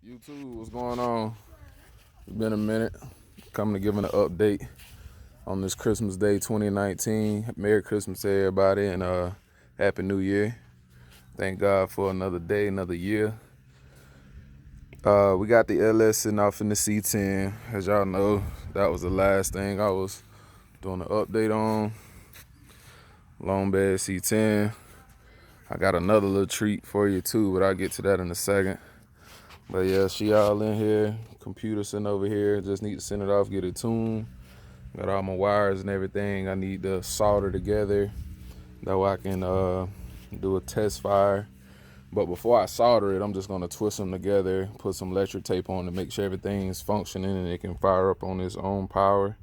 YouTube, what's going on? It's been a minute. Coming to give an update on this Christmas Day 2019. Merry Christmas to everybody and Happy New Year. Thank God for another day, another year. We got the LS sitting off in the C10. As y'all know, that was the last thing I was doing an update on. Long bed C10. I got another little treat for you too, but I'll get to that in a second. But yeah, she all in here. Computer sitting over here. Just need to send it off, get it tuned. Got all my wires and everything. I need to solder together. That way I can do a test fire. But before I solder it, I'm just gonna twist them together, put some electric tape on to make sure everything's functioning and it can fire up on its own power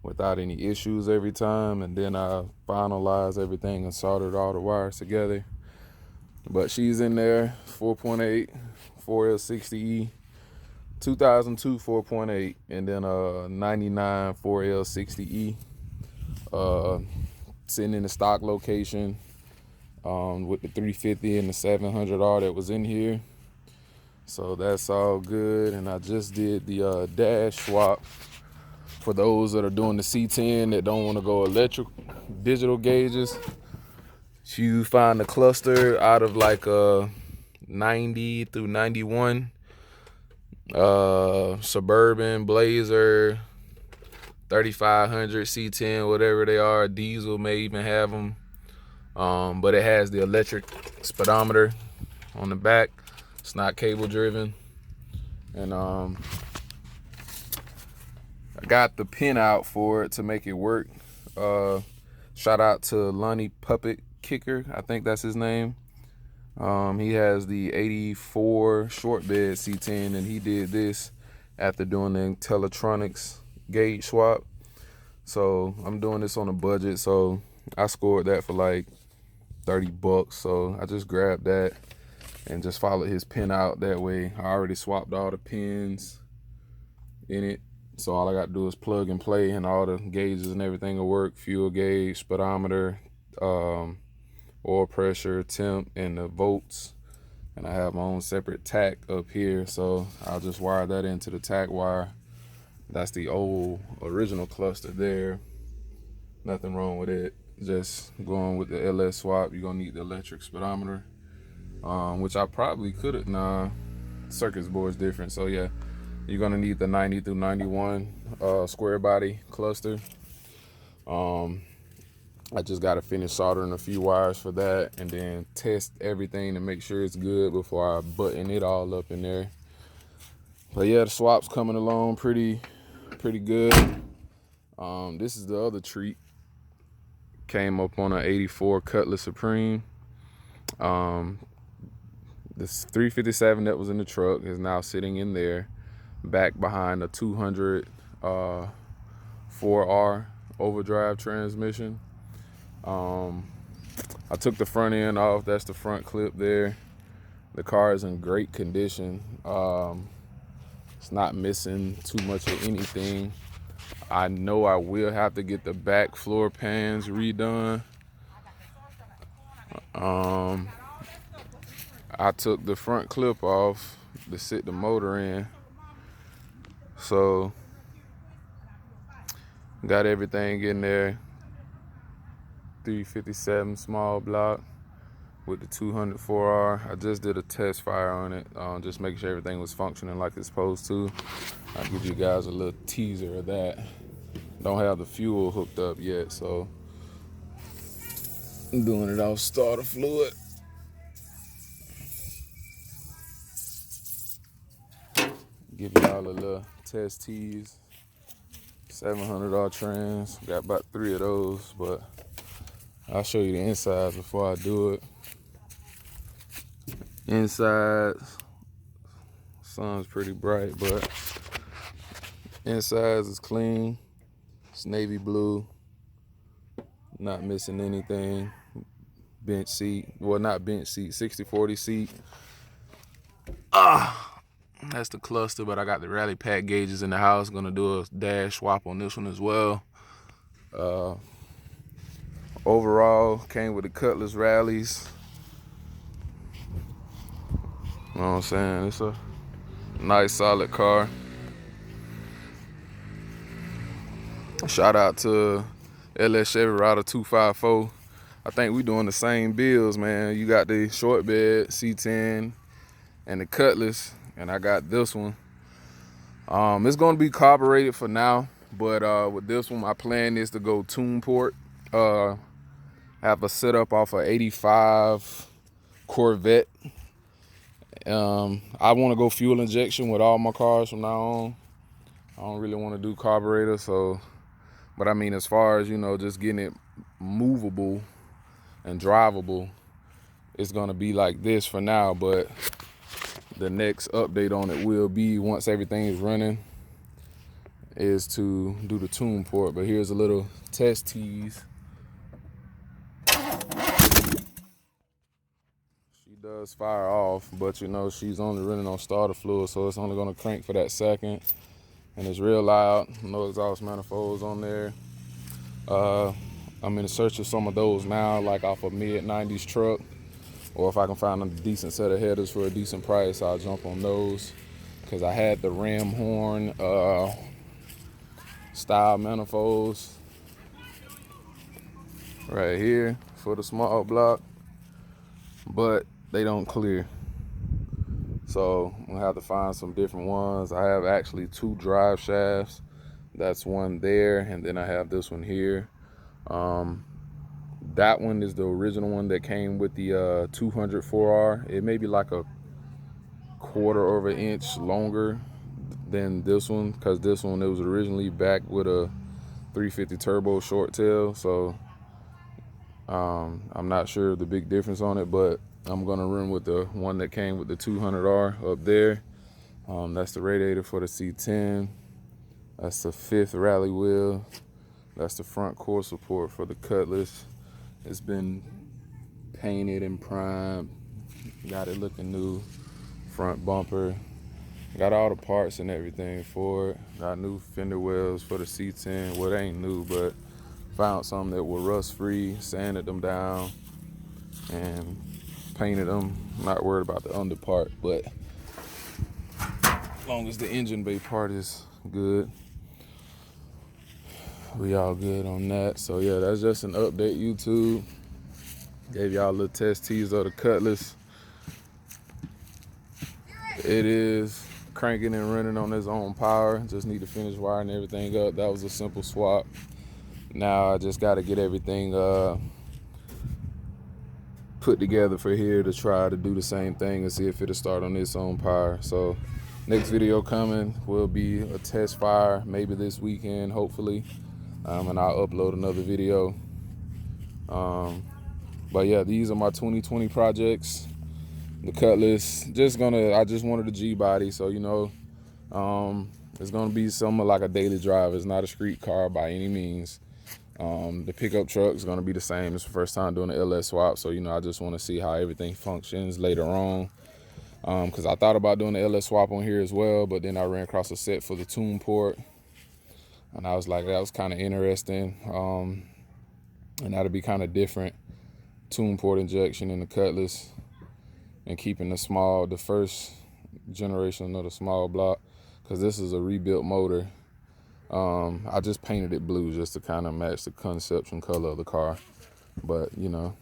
without any issues every time. And then I finalize everything and soldered all the wires together. But she's in there, 4.8, 4L60E, 2002 4.8, and then 99 4L60E, sitting in the stock location with the 350 and the 700R that was in here. So that's all good. And I just did the dash swap for those that are doing the C10 that don't want to go electric digital gauges. You find the cluster out of like 90 through 91, Suburban, Blazer, 3500, C10, whatever they are. Diesel may even have them, but it has the electric speedometer on the back. It's not cable driven. And I got the pin out for it to make it work. Shout out to Lonnie Puppet Kicker, I think that's his name. He has the 84 short bed C10, and he did this after doing the Teletronics gauge swap. So I'm doing this on a budget, so I scored that for like $30. So I just grabbed that and just followed his pin out. That way I already swapped all the pins in it, so all I got to do is plug and play, and all the gauges and everything will work. Fuel gauge, speedometer, oil pressure, temp, and the volts. And I have my own separate tack up here, so I'll just wire that into the tack wire. That's the old original cluster there. Nothing wrong with it. Just going with the LS swap, you're gonna need the electric speedometer, which I probably could have. Nah, circuits board's different. So yeah, you're gonna need the 90 through 91 square body cluster. I just got to finish soldering a few wires for that and then test everything to make sure it's good before I button it all up in there. But yeah, the swap's coming along pretty good. This is the other treat. Came up on an 84 Cutlass Supreme. This 357 that was in the truck is now sitting in there, back behind a 200 4R overdrive transmission. I took the front end off. That's the front clip there. The car is in great condition. It's not missing too much of anything. I know I will have to get the back floor pans redone. I took the front clip off to sit the motor in. So got everything in there. 357 small block with the 204R. I just did a test fire on it, just making sure everything was functioning like it's supposed to. I'll give you guys a little teaser of that. Don't have the fuel hooked up yet, so I'm doing it off starter fluid. Give y'all a little test tease. 700R trans. Got about 3 of those, but I'll show you the insides before I do it. Insides, sun's pretty bright, but insides is clean. It's navy blue, not missing anything. Bench seat, well, not bench seat, 60/40 seat. That's the cluster, but I got the rally pack gauges in the house. Gonna do a dash swap on this one as well. Overall, came with the Cutlass rallies. You know what I'm saying? Nice solid car. Shout out to LS Chevy Rider 254. I think we doing the same builds, man. You got the short bed C10 and the Cutlass, and I got this one. It's gonna be carbureted for now, but with this one, my plan is to go tune port. Have a setup off a 85 Corvette. I want to go fuel injection with all my cars from now on. I don't really want to do carburetor, but I mean, as far as, you know, just getting it movable and drivable, it's gonna be like this for now. But the next update on it will be, once everything is running, is to do the tune port. But here's a little test tease. She does fire off, but you know, she's only running on starter fluid, so it's only gonna crank for that second. And it's real loud, no exhaust manifolds on there. I'm in search of some of those now, like off a mid-90s truck, or if I can find a decent set of headers for a decent price, I'll jump on those. Because I had the ram horn style manifolds right here for the small block, but they don't clear. So I'm gonna have to find some different ones. I have actually 2 drive shafts. That's one there, and then I have this one here. That one is the original one that came with the 200 4R. It may be like a quarter of an inch longer than this one, because this one, it was originally back with a 350 turbo short tail. So I'm not sure the big difference on it, but I'm gonna run with the one that came with the 200R up there. That's the radiator for the C10. That's the 5th rally wheel. That's the front core support for the Cutlass. It's been painted and primed. Got it looking new. Front bumper. Got all the parts and everything for it. Got new fender wells for the C10. Well, they ain't new, but found some that were rust free, sanded them down, and painted them. Not worried about the under part, but as long as the engine bay part is good, we all good on that. So yeah, that's just an update, YouTube. Gave y'all a little test tease of the Cutlass. It is cranking and running on its own power. Just need to finish wiring everything up. That was a simple swap. Now I just got to get everything put together for here to try to do the same thing and see if it'll start on its own power. So next video coming will be a test fire, maybe this weekend, hopefully, and I'll upload another video. But yeah, these are my 2020 projects. The Cutlass, I just wanted a Gbody, so you know, it's gonna be somewhat like a daily drive. It's not a street car by any means. The pickup truck is gonna be the same. It's the first time doing the LS swap, so you know, I just want to see how everything functions later on. Because I thought about doing the LS swap on here as well, but then I ran across a set for the tune port, and I was like, that was kind of interesting. And that'll be kind of different. Tune port injection in the Cutlass, and keeping the first generation of the small block, because this is a rebuilt motor. I just painted it blue just to kind of match the conception color of the car. But you know,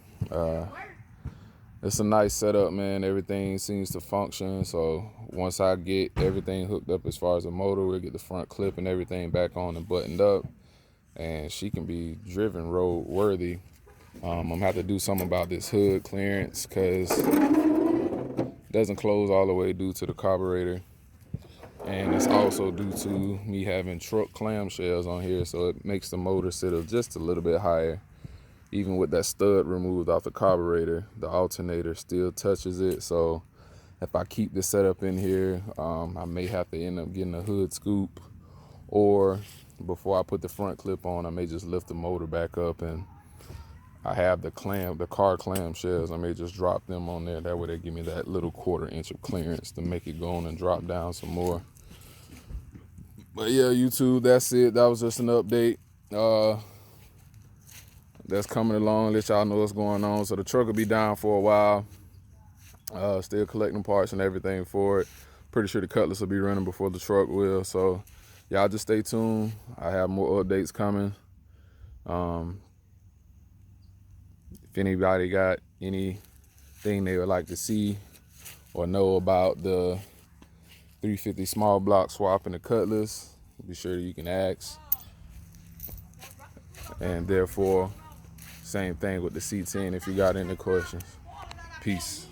it's a nice setup, man. Everything seems to function. So once I get everything hooked up as far as the motor, we'll get the front clip and everything back on and buttoned up, and she can be driven road worthy. I'm gonna have to do something about this hood clearance, because it doesn't close all the way due to the carburetor, and it's also due to me having truck clamshells on here, so it makes the motor sit up just a little bit higher. Even with that stud removed off the carburetor, the alternator still touches it. So if I keep this setup in here, I may have to end up getting a hood scoop, or before I put the front clip on, I may just lift the motor back up, and I have the car clamshells. I may just drop them on there. That way they give me that little 1/4 inch of clearance to make it go on and drop down some more. But yeah, YouTube, that's it. That was just an update. That's coming along. Let y'all know what's going on. So the truck will be down for a while. Still collecting parts and everything for it. pretty sure the Cutlass will be running before the truck will. So y'all just stay tuned. I have more updates coming. If anybody got anything they would like to see or know about the 350 small block swap in the Cutlass, be sure that you can ask. And therefore, same thing with the C10 if you got any questions. Peace.